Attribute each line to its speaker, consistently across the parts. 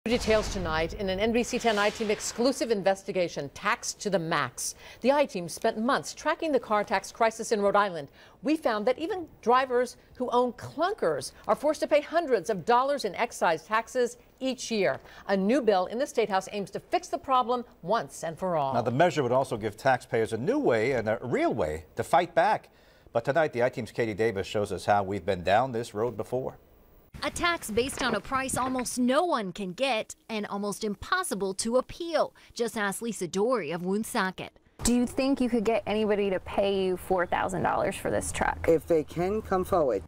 Speaker 1: Details tonight in an NBC 10 I-Team exclusive investigation, taxed to the max. The I-Team spent months tracking the car tax crisis in Rhode Island. We found that even drivers who own clunkers are forced to pay hundreds of dollars in excise taxes each year. A new bill in the State House aims to fix the problem once and for all.
Speaker 2: Now, the measure would also give taxpayers a new way and a real way to fight back. But tonight, the I-Team's Katie Davis shows us how we've been down this road before.
Speaker 3: A tax based on a price almost no one can get and almost impossible to appeal. Just ask Lisa Dory of Woonsocket.
Speaker 4: Do you think you could get anybody to pay you $4,000 for this truck?
Speaker 5: If they can, come forward.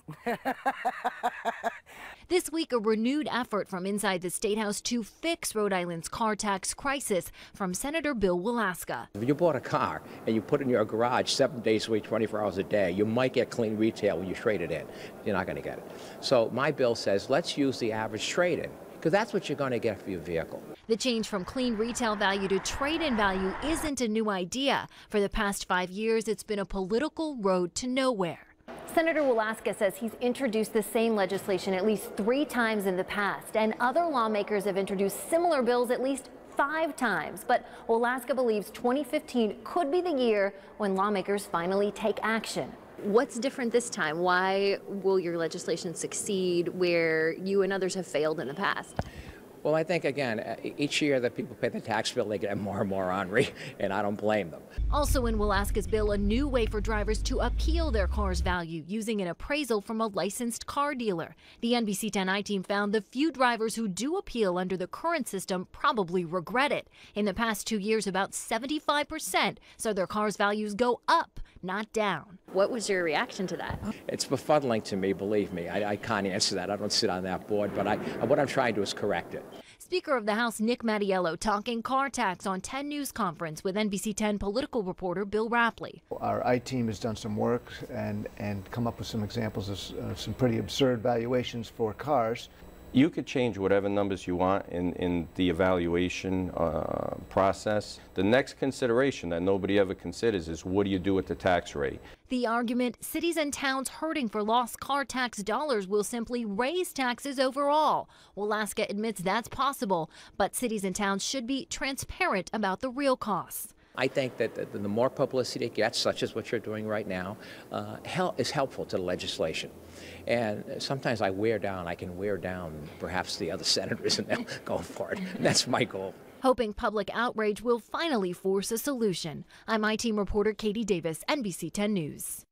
Speaker 3: This week, a renewed effort from inside the State House to fix Rhode Island's car tax crisis from Senator Bill Walaska.
Speaker 6: If you bought a car and you put it in your garage 7 days a week, 24 hours a day, you might get clean retail when you trade it in. You're not going to get it. So my bill says let's use the average trade-in, because that's what you're going to get for your vehicle.
Speaker 3: The change from clean retail value to trade-in value isn't a new idea. For the past 5 years, it's been a political road to nowhere.
Speaker 4: Senator Walaska says he's introduced the same legislation at least 3 times in the past, and other lawmakers have introduced similar bills at least 5 times. But Walaska believes 2015 could be the year when lawmakers finally take action.
Speaker 3: What's different this time? Why will your legislation succeed where you and others have failed in the past?
Speaker 6: Well, I think, again, each year that people pay the tax bill, they get more and more ornery, and I don't blame them.
Speaker 3: Also in Walaska's bill, a new way for drivers to appeal their car's value using an appraisal from a licensed car dealer. The NBC 10 I-Team found the few drivers who do appeal under the current system probably regret it. In the past 2 years, about 75% saw their car's values go up, not down. What was your reaction to that?
Speaker 6: It's befuddling to me, believe me. I can't answer that. I don't sit on that board, but what I'm trying to do is correct it.
Speaker 3: Speaker of the House Nick Mattiello talking car tax on 10 News Conference with NBC 10 political reporter Bill Rapley.
Speaker 7: Our I-Team has done some work and come up with some examples of some pretty absurd valuations for cars.
Speaker 8: You could change whatever numbers you want in the evaluation process. The next consideration that nobody ever considers is what do you do with the tax rate?
Speaker 3: The argument, cities and towns hurting for lost car tax dollars will simply raise taxes overall. Walaska admits that's possible, but cities and towns should be transparent about the real costs.
Speaker 6: I think that the more publicity it gets, such as what you're doing right now, is helpful to the legislation. And sometimes I can wear down perhaps the other senators, and they'll go for it. That's my goal.
Speaker 3: Hoping public outrage will finally force a solution. I'm I-Team reporter Katie Davis, NBC 10 News.